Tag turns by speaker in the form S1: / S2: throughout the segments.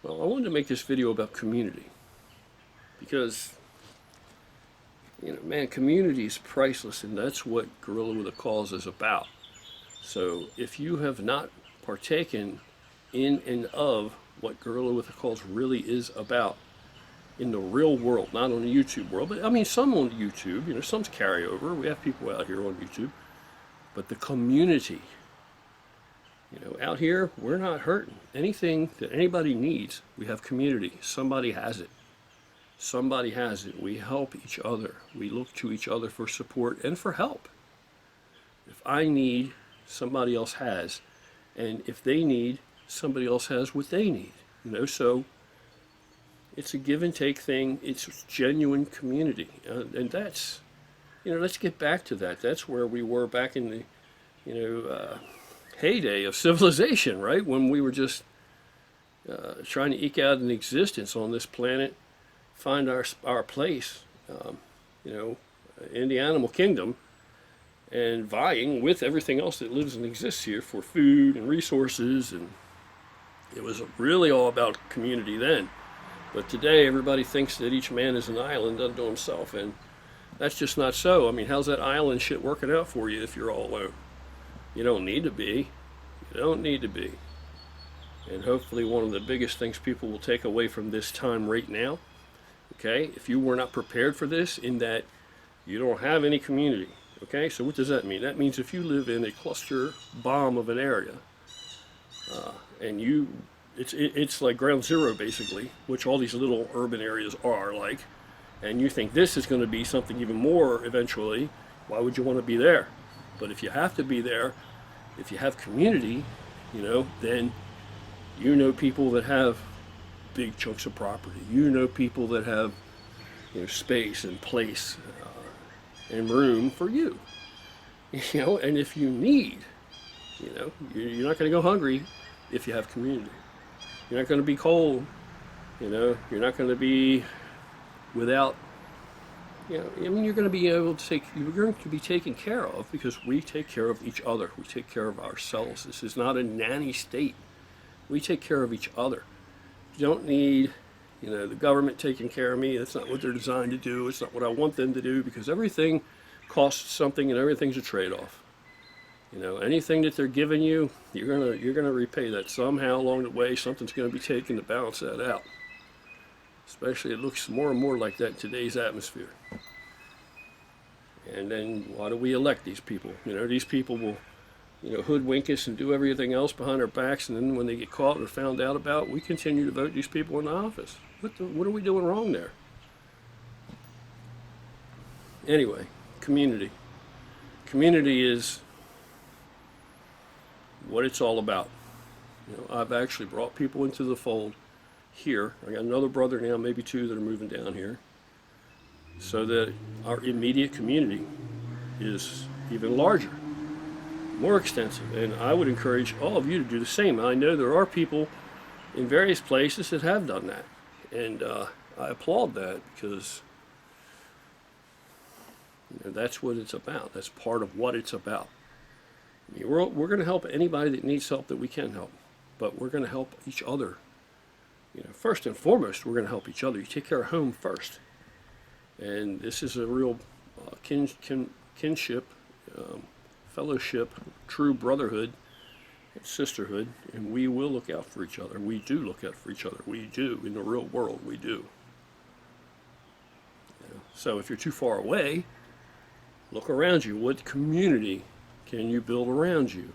S1: Well, I wanted to make this video about community because, man, community is priceless, and that's what Gorilla with a Cause is about. So if you have not partaken in and of what Gorilla with a Cause really is about in the real world, not on the YouTube world, but I mean, some on YouTube, some's carryover. We have people out here on YouTube, but the community, out here, we're not hurting. Anything that anybody needs, we have community. Somebody has it. Somebody has it. We help each other. We look to each other for support and for help. If I need, somebody else has. And if they need, somebody else has what they need. So it's a give and take thing. It's genuine community. And that's, let's get back to that. That's where we were back in the, heyday of civilization, right? When we were just trying to eke out an existence on this planet, find our place, in the animal kingdom, and vying with everything else that lives and exists here for food and resources. And it was really all about community then. But today, everybody thinks that each man is an island unto himself, and that's just not so. I mean, how's that island shit working out for you if you're all alone? You don't need to be. You don't need to be. And hopefully one of the biggest things people will take away from this time right now, okay, if you were not prepared for this, in that you don't have any community, okay, so what does that mean? That means if you live in a cluster bomb of an area, and it's like ground zero basically, which all these little urban areas are like, and you think this is going to be something even more eventually, why would you want to be there? But if you have to be there, if you have community, then people that have big chunks of property. People that have space and place and room for you. And if you need, you're not going to go hungry if you have community. You're not going to be cold. You're not going to be without. You're going to be able to you're going to be taken care of because we take care of each other. We take care of ourselves. This is not a nanny state. We take care of each other. You don't need, the government taking care of me. That's not what they're designed to do. It's not what I want them to do, because everything costs something and everything's a trade-off. Anything that they're giving you, you're gonna repay that somehow along the way. Something's going to be taken to balance that out. Especially, it looks more and more like that in today's atmosphere. And then why do we elect these people? These people will, hoodwink us and do everything else behind our backs, and then when they get caught or found out about, we continue to vote these people in the office. What are we doing wrong there? Anyway, community. Community is what it's all about. I've actually brought people into the fold here. I got another brother now, maybe two, that are moving down here, so that our immediate community is even larger, more extensive. And I would encourage all of you to do the same. I know there are people in various places that have done that, and I applaud that, because that's what it's about. That's part of what it's about. We're going to help anybody that needs help that we can help, but we're going to help each other. First and foremost, we're going to help each other. You take care of home first. And this is a real kinship, fellowship, true brotherhood, and sisterhood, and we will look out for each other. We do look out for each other. We do. In the real world, we do. So if you're too far away, look around you. What community can you build around you?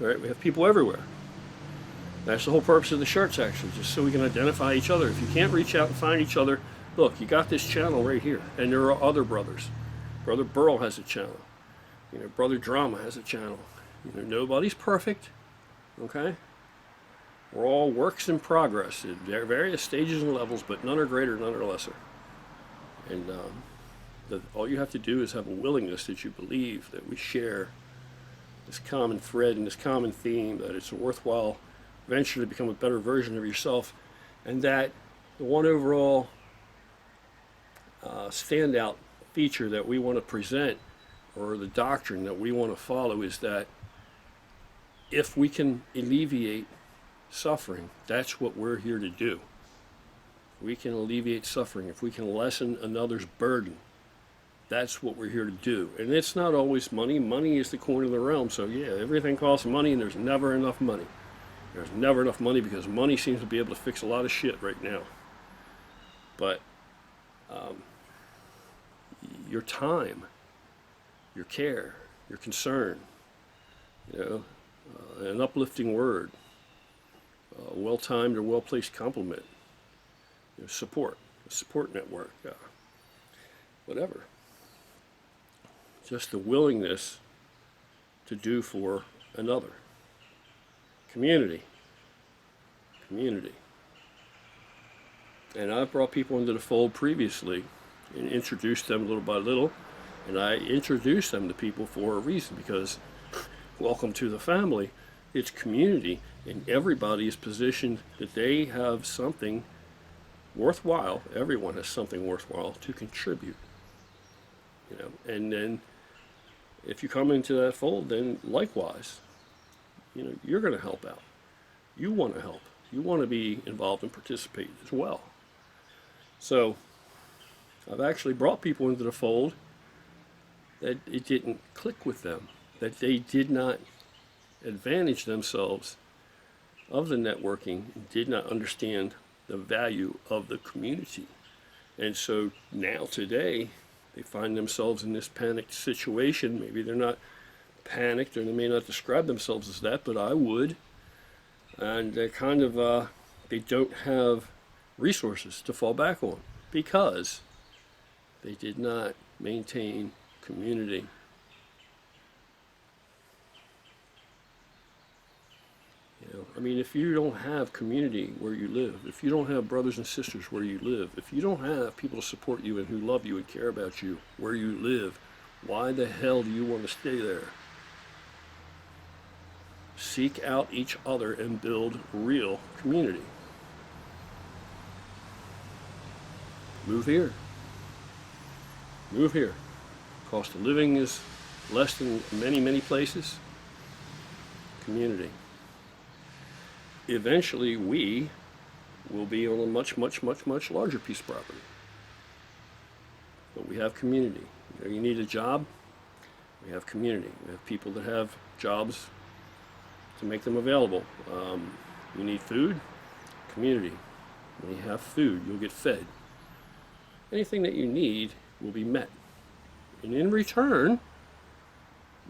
S1: All right, we have people everywhere. That's the whole purpose of the shirts, actually, just so we can identify each other. If you can't reach out and find each other, look, you got this channel right here, and there are other brothers. Brother Burl has a channel. Brother Drama has a channel. Nobody's perfect, okay? We're all works in progress at various stages and levels, but none are greater, none are lesser. And all you have to do is have a willingness that you believe that we share this common thread and this common theme, that it's a worthwhile venture to become a better version of yourself, and that the one overall standout feature that we want to present, or the doctrine that we want to follow, is that if we can alleviate suffering. That's what we're here to do. We can alleviate suffering. If we can lessen another's burden, that's what we're here to do. And it's not always money. Money is the coin of the realm. So yeah, everything costs money, and there's never enough money. There's never enough money because money seems to be able to fix a lot of shit right now. But your time, your care, your concern, an uplifting word, a well-timed or well-placed compliment, support, a support network, whatever. Just the willingness to do for another. Community. And I've brought people into the fold previously and introduced them little by little. And I introduced them to people for a reason, because welcome to the family. It's community, and everybody is positioned that they have something worthwhile. Everyone has something worthwhile to contribute. And then if you come into that fold, then likewise, you're going to help out. You want to help. You want to be involved and participate as well. So I've actually brought people into the fold that it didn't click with them, that they did not advantage themselves of the networking, did not understand the value of the community. And so now today they find themselves in this panicked situation. Maybe they're not panicked, or they may not describe themselves as that, but I would. And they're kind of, they don't have resources to fall back on because they did not maintain community. If you don't have community where you live, if you don't have brothers and sisters where you live, if you don't have people to support you and who love you and care about you where you live, why the hell do you want to stay there? Seek out each other and build real community. Move here. Move here. Cost of living is less than many, many places. Community. Eventually, we will be on a much, much, much, much larger piece of property. But we have community. You need a job, we have community. We have people that have jobs to make them available. You need food, community. When you have food, you'll get fed. Anything that you need will be met. And in return,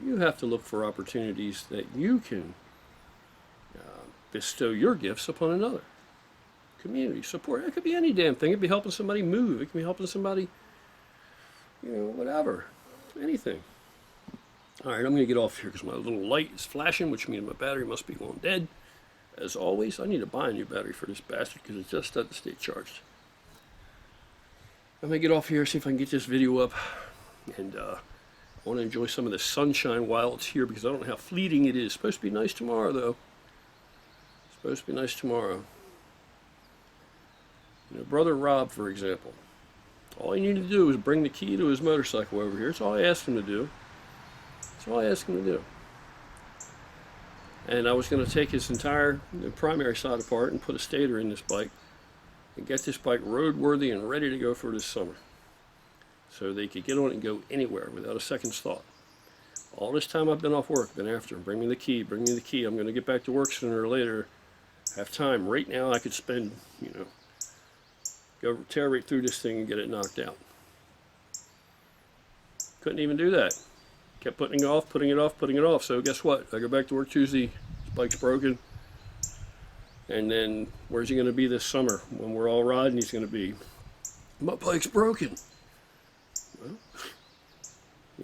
S1: you have to look for opportunities that you can bestow your gifts upon another. Community support. It could be any damn thing. It could be helping somebody move. It could be helping somebody, whatever. Anything. All right, I'm going to get off here because my little light is flashing, which means my battery must be going dead. As always, I need to buy a new battery for this bastard because it just doesn't stay charged. I'm going to get off here, see if I can get this video up. And I want to enjoy some of the sunshine while it's here because I don't know how fleeting it is. It's supposed to be nice tomorrow, though. Supposed to be nice tomorrow. Brother Rob, for example. All he needed to do was bring the key to his motorcycle over here. That's all I asked him to do. That's all I asked him to do. And I was going to take his entire primary side apart and put a stator in this bike and get this bike roadworthy and ready to go for this summer. So they could get on it and go anywhere without a second's thought. All this time I've been off work, been after him. Bring me the key, bring me the key. I'm going to get back to work sooner or later. Have time. Right now I could spend, go tear right through this thing and get it knocked out. Couldn't even do that. Kept putting it off, putting it off, putting it off. So guess what? I go back to work Tuesday. His bike's broken. And then where's he going to be this summer? When we're all riding, he's going to be, my bike's broken.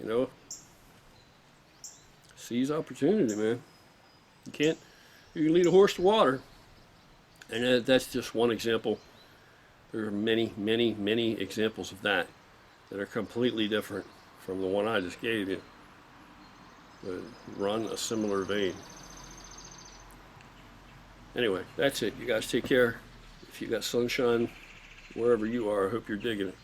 S1: Well, seize opportunity, man. You can lead a horse to water. And that's just one example. There are many, many, many examples of that are completely different from the one I just gave you. But run a similar vein. Anyway, that's it. You guys take care. If you got sunshine wherever you are, I hope you're digging it.